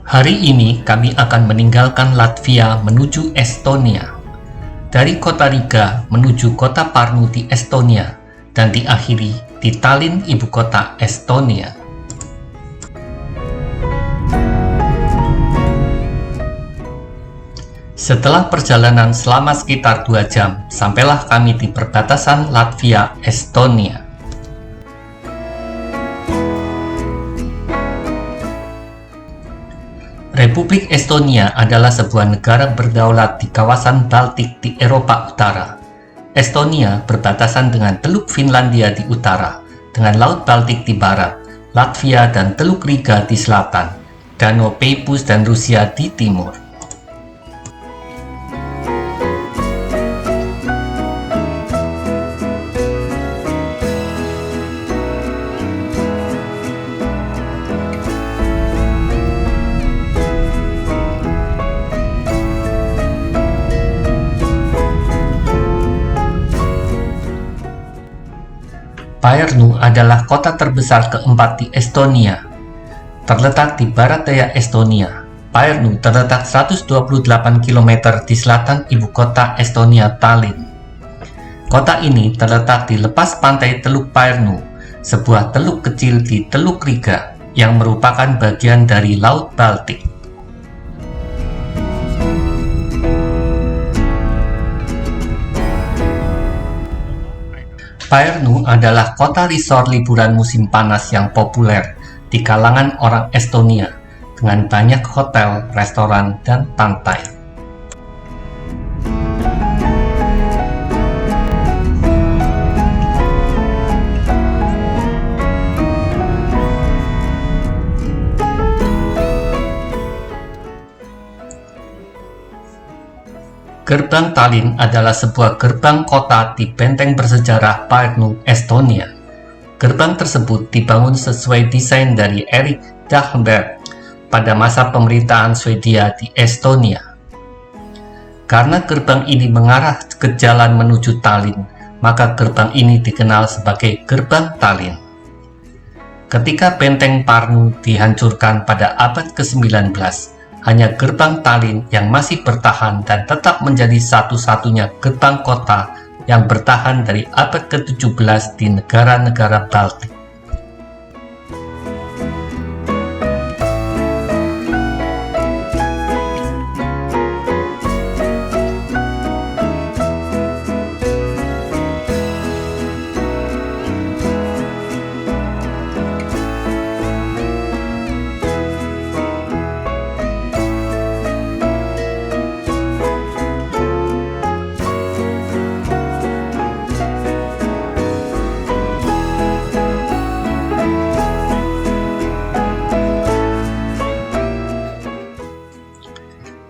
Hari ini kami akan meninggalkan Latvia menuju Estonia. Dari kota Riga menuju kota Pärnu di Estonia dan diakhiri di Tallinn, ibu kota Estonia. Setelah perjalanan selama sekitar 2 jam, sampailah kami di perbatasan Latvia-Estonia. Republik Estonia adalah sebuah negara berdaulat di kawasan Baltik di Eropa Utara. Estonia berbatasan dengan Teluk Finlandia di utara, dengan Laut Baltik di barat, Latvia dan Teluk Riga di selatan, Danau Peipus dan Rusia di timur. Pärnu adalah kota terbesar keempat di Estonia. Terletak di barat daya Estonia, Pärnu terletak 128 km di selatan ibu kota Estonia, Tallinn. Kota ini terletak di lepas pantai Teluk Pärnu, sebuah teluk kecil di Teluk Riga yang merupakan bagian dari Laut Baltik. Pärnu adalah kota resort liburan musim panas yang populer di kalangan orang Estonia, dengan banyak hotel, restoran, dan pantai. Gerbang Tallinn adalah sebuah gerbang kota di benteng bersejarah Pärnu, Estonia. Gerbang tersebut dibangun sesuai desain dari Erik Dahlberg pada masa pemerintahan Swedia di Estonia. Karena gerbang ini mengarah ke jalan menuju Tallinn, maka gerbang ini dikenal sebagai Gerbang Tallinn. Ketika benteng Pärnu dihancurkan pada abad ke-19, hanya gerbang Tallinn yang masih bertahan dan tetap menjadi satu-satunya gerbang kota yang bertahan dari abad ke-17 di negara-negara Baltik.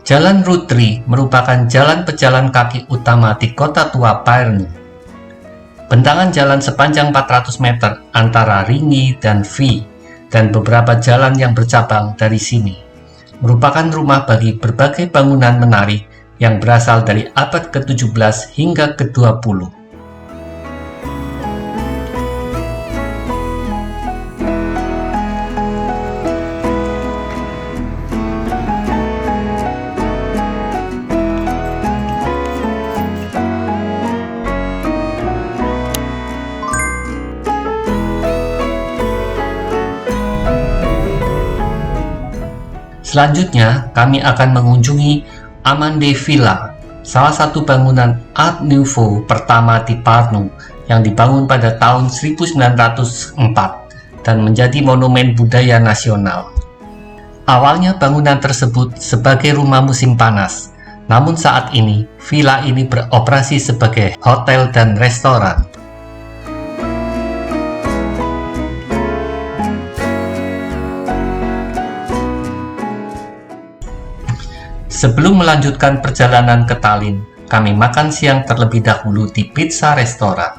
Jalan Rutri merupakan jalan pejalan kaki utama di kota tua Pärnu. Bentangan jalan sepanjang 400 meter antara Ringi dan Vi dan beberapa jalan yang bercabang dari sini merupakan rumah bagi berbagai bangunan menarik yang berasal dari abad ke-17 hingga ke-20. Selanjutnya, kami akan mengunjungi Amande Villa, salah satu bangunan Art Nouveau pertama di Pärnu yang dibangun pada tahun 1904 dan menjadi monumen budaya nasional. Awalnya bangunan tersebut sebagai rumah musim panas, namun saat ini villa ini beroperasi sebagai hotel dan restoran. Sebelum melanjutkan perjalanan ke Tallinn, kami makan siang terlebih dahulu di pizza restoran.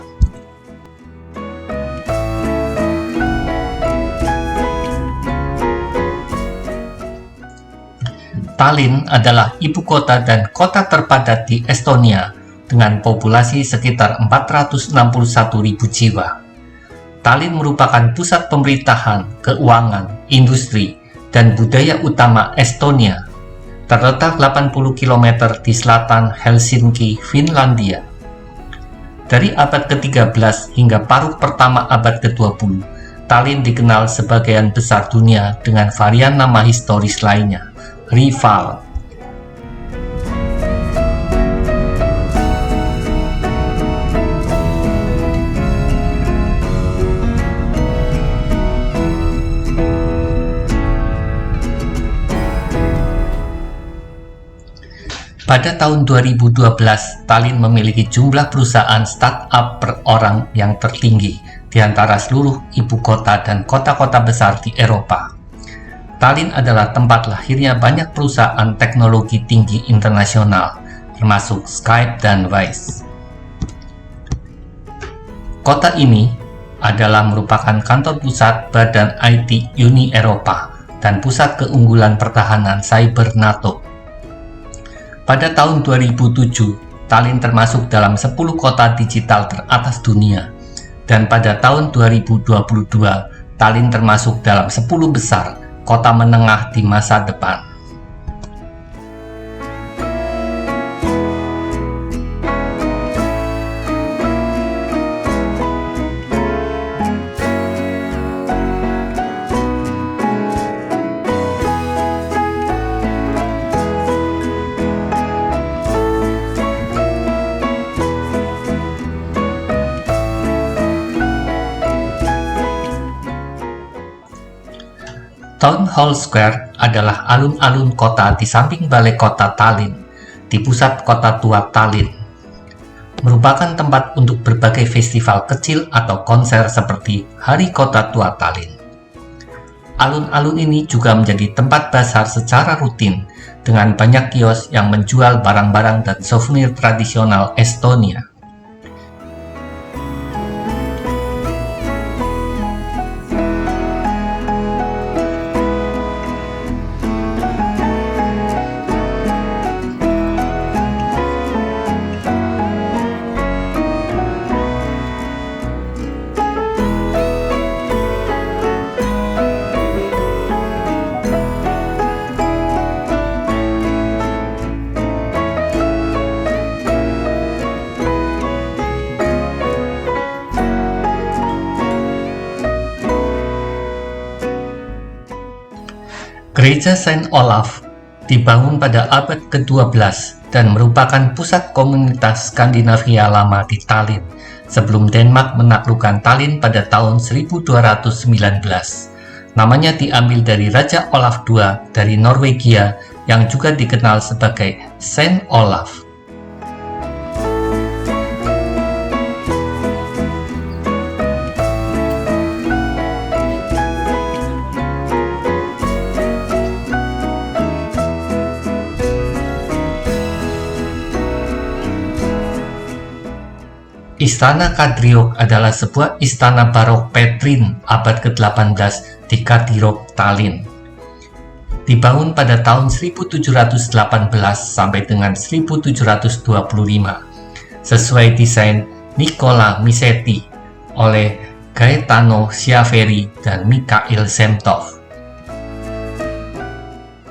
Tallinn adalah ibu kota dan kota terpadat di Estonia dengan populasi sekitar 461.000 jiwa. Tallinn merupakan pusat pemerintahan, keuangan, industri, dan budaya utama Estonia. Terletak 80 km di selatan Helsinki, Finlandia. Dari abad ke-13 hingga paruh pertama abad ke-20, Tallinn dikenal sebagian besar dunia dengan varian nama historis lainnya, Rival. Pada tahun 2012, Tallinn memiliki jumlah perusahaan startup per orang yang tertinggi di antara seluruh ibu kota dan kota-kota besar di Eropa. Tallinn adalah tempat lahirnya banyak perusahaan teknologi tinggi internasional, termasuk Skype dan Wise. Kota ini adalah merupakan kantor pusat Badan IT Uni Eropa dan pusat keunggulan pertahanan cyber NATO. Pada tahun 2007, Tallinn termasuk dalam 10 kota digital teratas dunia, dan pada tahun 2022, Tallinn termasuk dalam 10 besar kota menengah di masa depan. Town Hall Square adalah alun-alun kota di samping balai kota Tallinn, di pusat kota tua Tallinn. Merupakan tempat untuk berbagai festival kecil atau konser seperti Hari Kota Tua Tallinn. Alun-alun ini juga menjadi tempat bazar secara rutin dengan banyak kios yang menjual barang-barang dan souvenir tradisional Estonia. Gereja Saint Olaf dibangun pada abad ke-12 dan merupakan pusat komunitas Skandinavia lama di Tallinn sebelum Denmark menaklukkan Tallinn pada tahun 1219. Namanya diambil dari Raja Olaf II dari Norwegia yang juga dikenal sebagai Saint Olaf. Istana Kadriorg adalah sebuah istana barok Petrin abad ke-18 di Kadriorg, Tallinn. Dibangun pada tahun 1718 sampai dengan 1725 sesuai desain Nicola Misetti oleh Gaetano Chiaveri dan Mikhail Zemtov.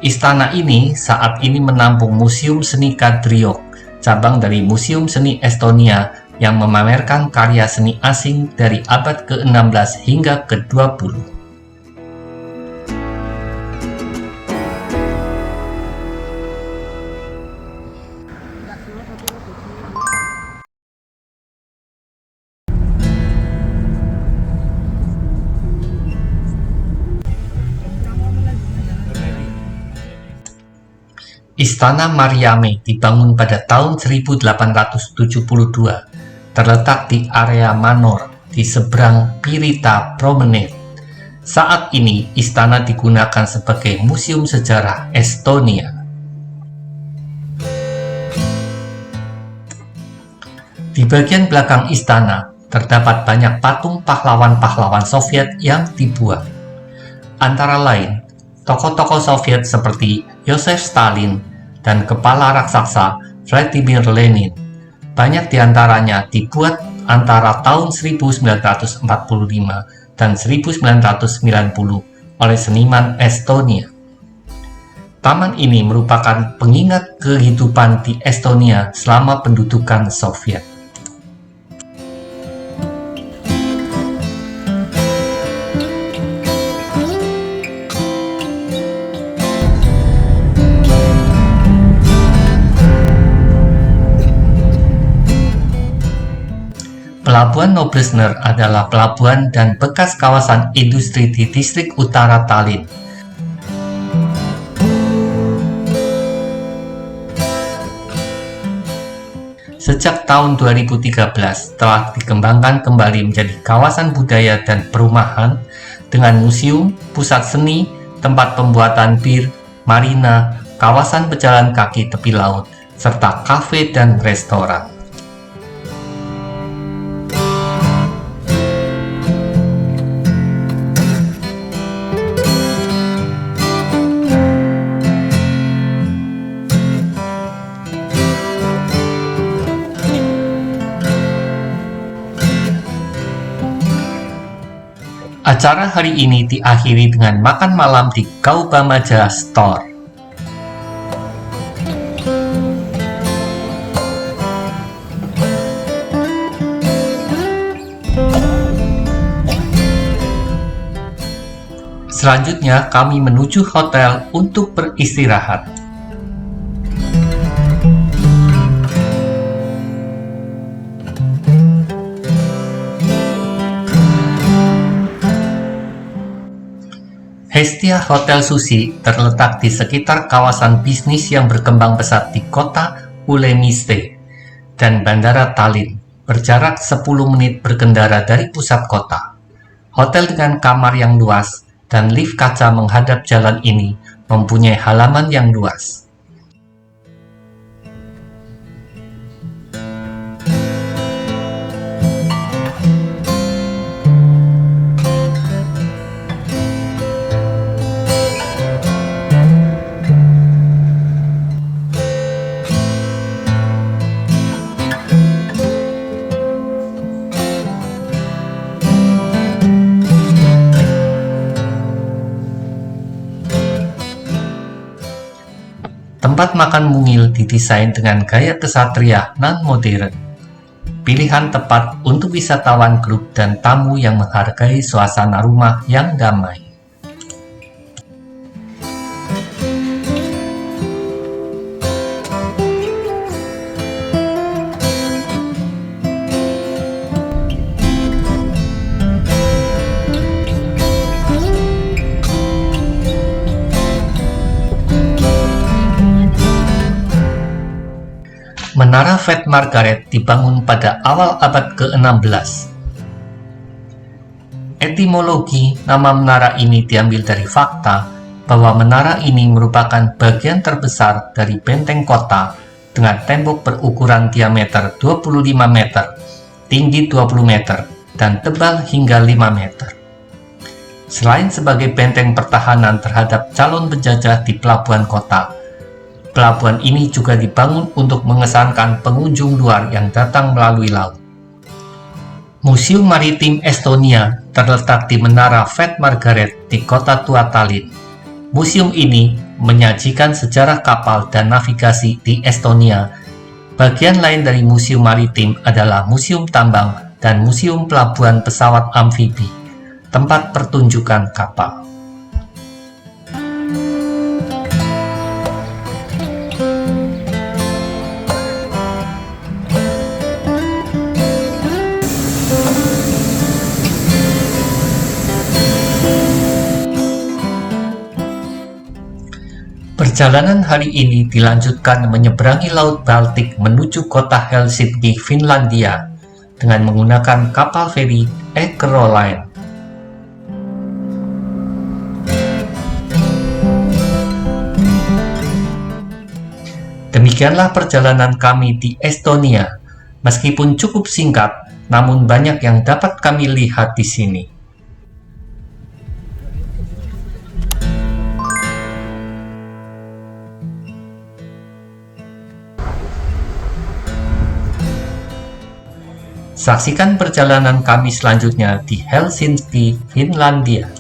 Istana ini saat ini menampung Museum Seni Kadriorg, cabang dari Museum Seni Estonia yang memamerkan karya seni asing dari abad ke-16 hingga ke-20. Istana Mariame dibangun pada tahun 1872. Terletak di area Manor di seberang Pirita Promenade. Saat ini, istana digunakan sebagai museum sejarah Estonia. Di bagian belakang istana, terdapat banyak patung pahlawan-pahlawan Soviet yang dibuat. Antara lain, tokoh-tokoh Soviet seperti Joseph Stalin dan kepala raksasa Vladimir Lenin. Banyak diantaranya dibuat antara tahun 1945 dan 1990 oleh seniman Estonia. Taman ini merupakan pengingat kehidupan di Estonia selama pendudukan Soviet. Pelabuhan Noblesner adalah pelabuhan dan bekas kawasan industri di distrik utara Tallinn. Sejak tahun 2013 telah dikembangkan kembali menjadi kawasan budaya dan perumahan dengan museum, pusat seni, tempat pembuatan bir, marina, kawasan pejalan kaki tepi laut, serta kafe dan restoran. Acara hari ini diakhiri dengan makan malam di Kaubamaja Store. Selanjutnya kami menuju hotel untuk beristirahat. Hestia Hotel Sushi terletak di sekitar kawasan bisnis yang berkembang pesat di kota Ülemiste dan Bandara Tallinn, berjarak 10 menit berkendara dari pusat kota. Hotel dengan kamar yang luas dan lift kaca menghadap jalan ini mempunyai halaman yang luas. Tempat makan mungil didesain dengan gaya kesatria non-modern. Pilihan tepat untuk wisatawan grup dan tamu yang menghargai suasana rumah yang damai. Menara St. Margaret dibangun pada awal abad ke-16. Etimologi nama menara ini diambil dari fakta bahwa menara ini merupakan bagian terbesar dari benteng kota dengan tembok berukuran diameter 25 meter, tinggi 20 meter, dan tebal hingga 5 meter. Selain sebagai benteng pertahanan terhadap calon penjajah di pelabuhan kota, pelabuhan ini juga dibangun untuk mengesankan pengunjung luar yang datang melalui laut. Museum Maritim Estonia terletak di Menara St. Margaret di kota tua Tallinn. Museum ini menyajikan sejarah kapal dan navigasi di Estonia. Bagian lain dari Museum Maritim adalah Museum Tambang dan Museum Pelabuhan Pesawat Amfibi, tempat pertunjukan kapal. Perjalanan hari ini dilanjutkan menyeberangi Laut Baltik menuju kota Helsinki, Finlandia, dengan menggunakan kapal feri Eckerö Line. Demikianlah perjalanan kami di Estonia. Meskipun cukup singkat, namun banyak yang dapat kami lihat di sini. Saksikan perjalanan kami selanjutnya di Helsinki, Finlandia.